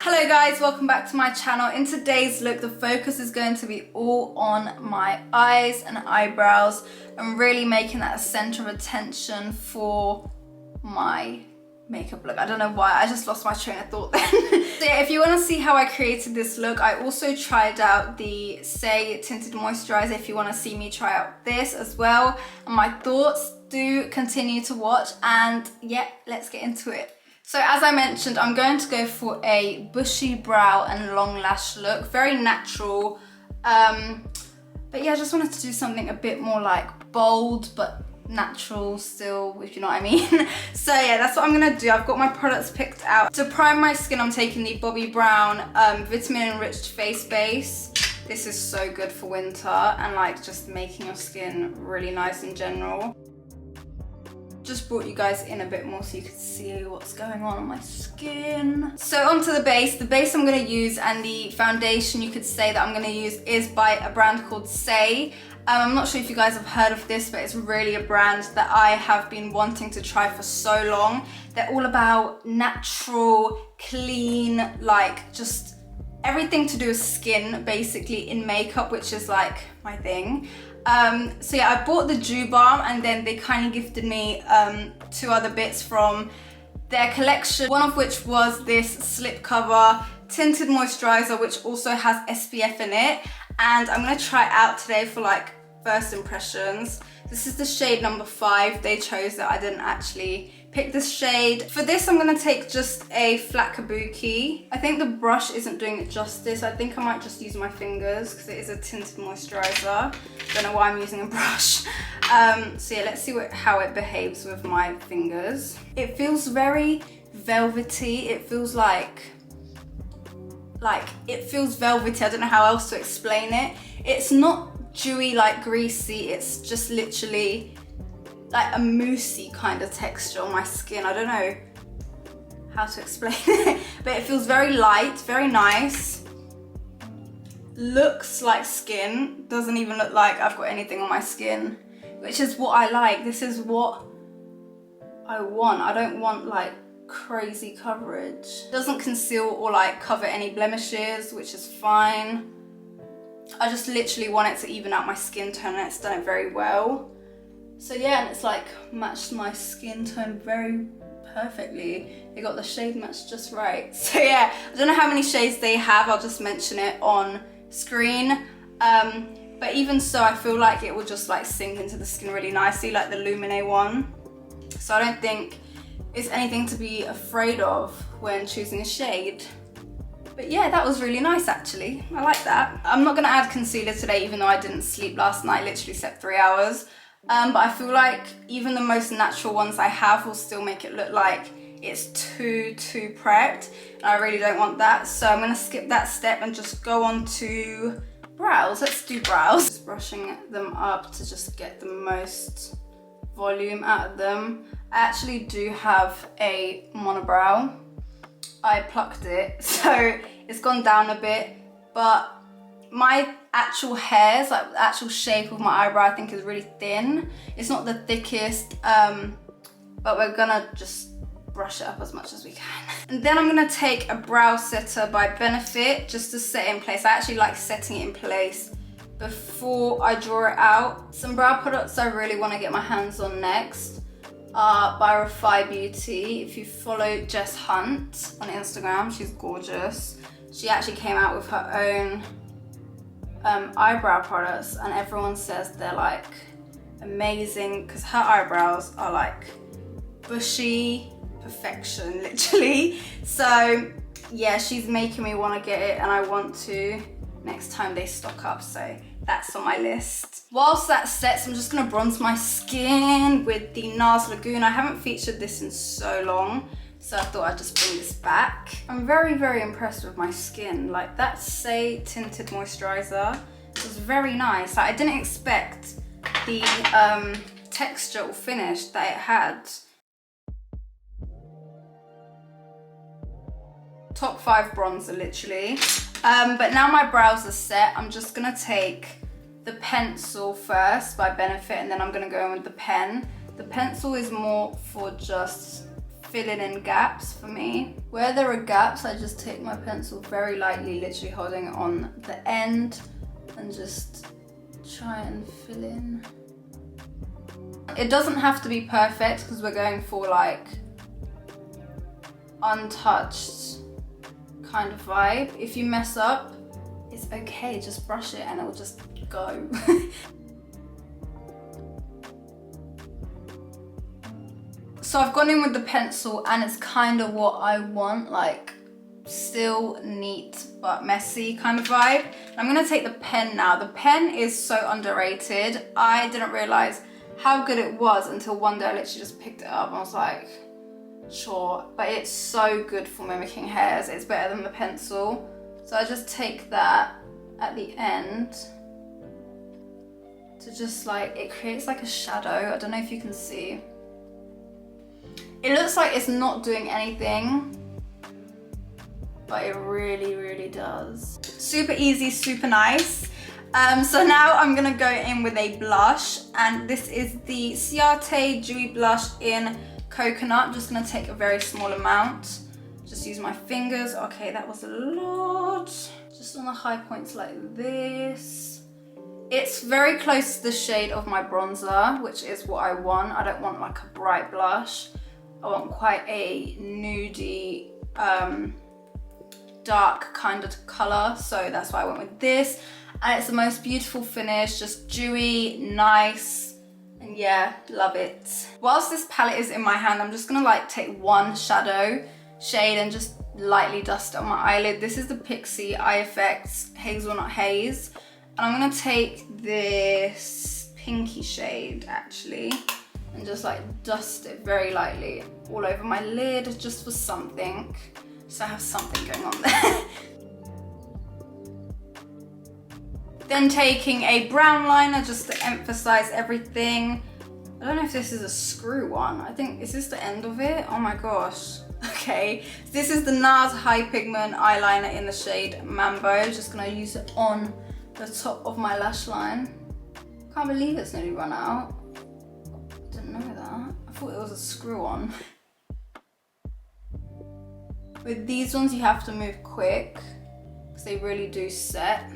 Hello guys, welcome back to my channel. In today's look, the focus is going to be all on my eyes and eyebrows and really making that a center of attention for my makeup look. I don't know why, I just lost my train of thought then. So yeah, if you want to see how I created this look, I also tried out the Saie Tinted Moisturiser if you want to see me try out this as well. And my thoughts, do continue to watch, and yeah, let's get into it. So as I mentioned, I'm going to go for a bushy brow and long lash look, very natural. But yeah, I just wanted to do something a bit more like bold, but natural still, if you know what I mean. So yeah, that's what I'm gonna do. I've got my products picked out. To prime my skin, I'm taking the Bobbi Brown Vitamin Enriched Face Base. This is so good for winter and like just making your skin really nice in general. Just brought you guys in a bit more so you could see what's going on my skin. So onto the base. The base I'm gonna use and the foundation you could say that I'm gonna use is by a brand called Saie. I'm not sure if you guys have heard of this, but it's really a brand that I have been wanting to try for so long. They're all about natural, clean, like just everything to do with skin basically in makeup, which is like my thing. So yeah, I bought the Dew Balm and then they kindly gifted me two other bits from their collection, one of which was this slip cover tinted moisturizer, which also has SPF in it. And I'm gonna try it out today for like first impressions. This is the shade number 5. They chose that. I didn't actually pick this shade. For this, I'm gonna take just a flat kabuki. I think the brush isn't doing it justice. I think I might just use my fingers because it is a tinted moisturizer. Don't know why I'm using a brush. So yeah, let's see how it behaves with my fingers. It feels very velvety. It feels like it feels velvety. I don't know how else to explain it. It's not dewy, like greasy. It's just literally like a moussey kind of texture on my skin. I don't know how to explain it, but it feels very light, very nice. Looks like skin. Doesn't even look like I've got anything on my skin, which is what I like. This is what I want. I don't want like crazy coverage. Doesn't conceal or like cover any blemishes, which is fine. I just literally want it to even out my skin tone, and it's done it very well. So yeah, and it's like matched my skin tone very perfectly. They got the shade matched just right. So yeah, I don't know how many shades they have. I'll just mention it on screen. But even so, I feel like it will just like sink into the skin really nicely, like the Lumine one. So I don't think it's anything to be afraid of when choosing a shade. But yeah, that was really nice actually. I like that. I'm not gonna add concealer today, even though I didn't sleep last night. Literally slept 3 hours. But I feel like even the most natural ones I have will still make it look like it's too prepped. And I really don't want that. So I'm gonna skip that step and just go on to brows. Let's do brows. Just brushing them up to just get the most volume out of them. I actually do have a monobrow. I plucked it, so it's gone down a bit, but my actual hairs, like the actual shape of my eyebrow, I think is really thin. It's not the thickest, but we're gonna just brush it up as much as we can. And then I'm gonna take a brow setter by Benefit just to set it in place. I actually like setting it in place before I draw it out. Some brow products I really want to get my hands on next are by Refy Beauty. If you follow Jess Hunt on Instagram, she's gorgeous. She actually came out with her own eyebrow products, and everyone says they're like amazing because her eyebrows are like bushy perfection, literally. So yeah, she's making me want to get it, and I want to next time they stock up, so that's on my list. Whilst that sets, I'm just gonna bronze my skin with the NARS Lagoon. I haven't featured this in so long, so I thought I'd just bring this back. I'm very impressed with my skin. Like that Saie Tinted Moisturiser was very nice. Like, I didn't expect the texture or finish that it had. Top 5 bronzer, literally. But now my brows are set, I'm just gonna take the pencil first by Benefit, and then I'm gonna go in with the pen. The pencil is more for just filling in gaps for me. Where there are gaps, I just take my pencil very lightly, literally holding it on the end, and just try and fill in. It doesn't have to be perfect because we're going for like untouched kind of vibe. If you mess up, it's okay, just brush it and it will just go. So I've gone in with the pencil and it's kind of what I want, like still neat but messy kind of vibe. I'm gonna take the pen now. The pen is so underrated. I didn't realize how good it was until one day I literally just picked it up and I was like, sure, but it's so good for mimicking hairs. It's better than the pencil. So I just take that at the end to just like, it creates like a shadow. I don't know if you can see. It looks like it's not doing anything, but it really, really does. Super easy, super nice. So now I'm gonna go in with a blush, and this is the Saie Dewy Blush in Coconut. I'm just gonna take a very small amount. Just use my fingers. Okay, that was a lot. Just on the high points like this. It's very close to the shade of my bronzer, which is what I want. I don't want like a bright blush. I want quite a nudie, dark kind of color. So that's why I went with this. And it's the most beautiful finish, just dewy, nice, and yeah, love it. Whilst this palette is in my hand, I'm just gonna like take one shadow shade and just lightly dust it on my eyelid. This is the Pixie Eye Effects Hazelnut Haze. And I'm gonna take this pinky shade actually, and just like dust it very lightly all over my lid, just for something. So I have something going on there. Then taking a brown liner just to emphasize everything. I don't know if this is a screw one. I think, is this the end of it? Oh my gosh. Okay, this is the NARS High Pigment eyeliner in the shade Mambo. Just gonna use it on the top of my lash line. Can't believe it's nearly run out. Didn't know that. I thought it was a screw on. With these ones you have to move quick because they really do set,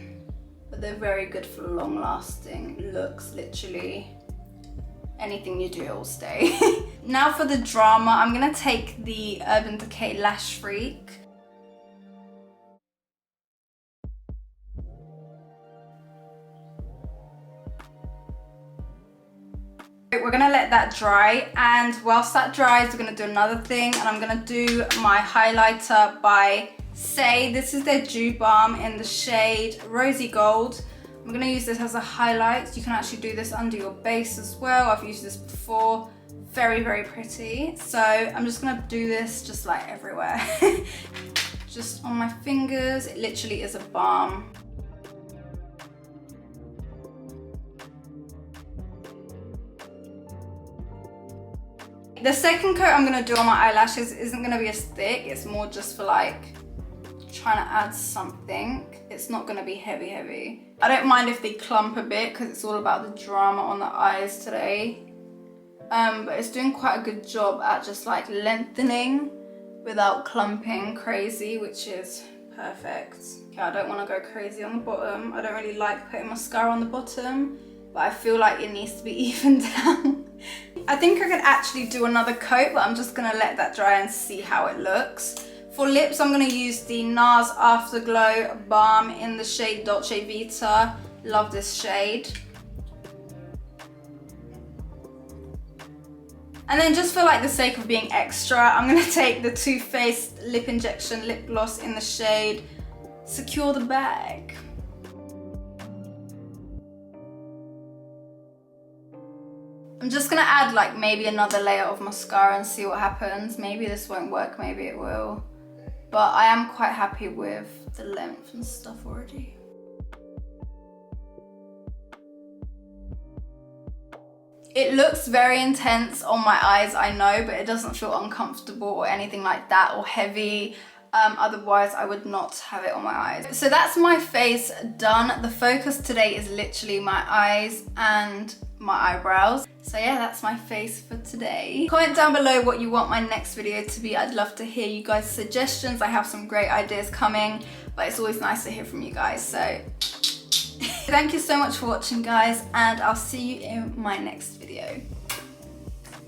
but they're very good for long lasting looks. Literally anything you do, it will stay. Now for the drama, I'm gonna take the Urban Decay Lash Freak. We're gonna let that dry, and whilst that dries, we're gonna do another thing, and I'm gonna do my highlighter by Saie. This is their Dew Balm in the shade Rosy Gold. I'm gonna use this as a highlight. You can actually do this under your base as well. I've used this before. Very, very pretty. So I'm just gonna do this just like everywhere. Just on my fingers. It literally is a balm. The second coat I'm gonna do on my eyelashes isn't gonna be as thick. It's more just for like trying to add something. It's not gonna be heavy, heavy. I don't mind if they clump a bit because it's all about the drama on the eyes today. But it's doing quite a good job at just like lengthening without clumping crazy, which is perfect. Okay, I don't wanna go crazy on the bottom. I don't really like putting mascara on the bottom, but I feel like it needs to be evened down. I think I could actually do another coat, but I'm just gonna let that dry and see how it looks. For lips, I'm gonna use the NARS Afterglow Balm in the shade Dolce Vita. Love this shade. And then just for like the sake of being extra, I'm gonna take the Too Faced Lip Injection Lip Gloss in the shade Secure the Bag. I'm just gonna add like maybe another layer of mascara and see what happens. Maybe this won't work, maybe it will. But I am quite happy with the length and stuff already. It looks very intense on my eyes, I know, but it doesn't feel uncomfortable or anything like that, or heavy. Otherwise I would not have it on my eyes. So that's my face done. The focus today is literally my eyes and my eyebrows. So yeah, that's my face for today. Comment down below what you want my next video to be. I'd love to hear you guys' suggestions. I have some great ideas coming, but it's always nice to hear from you guys. So thank you so much for watching, guys, and I'll see you in my next video.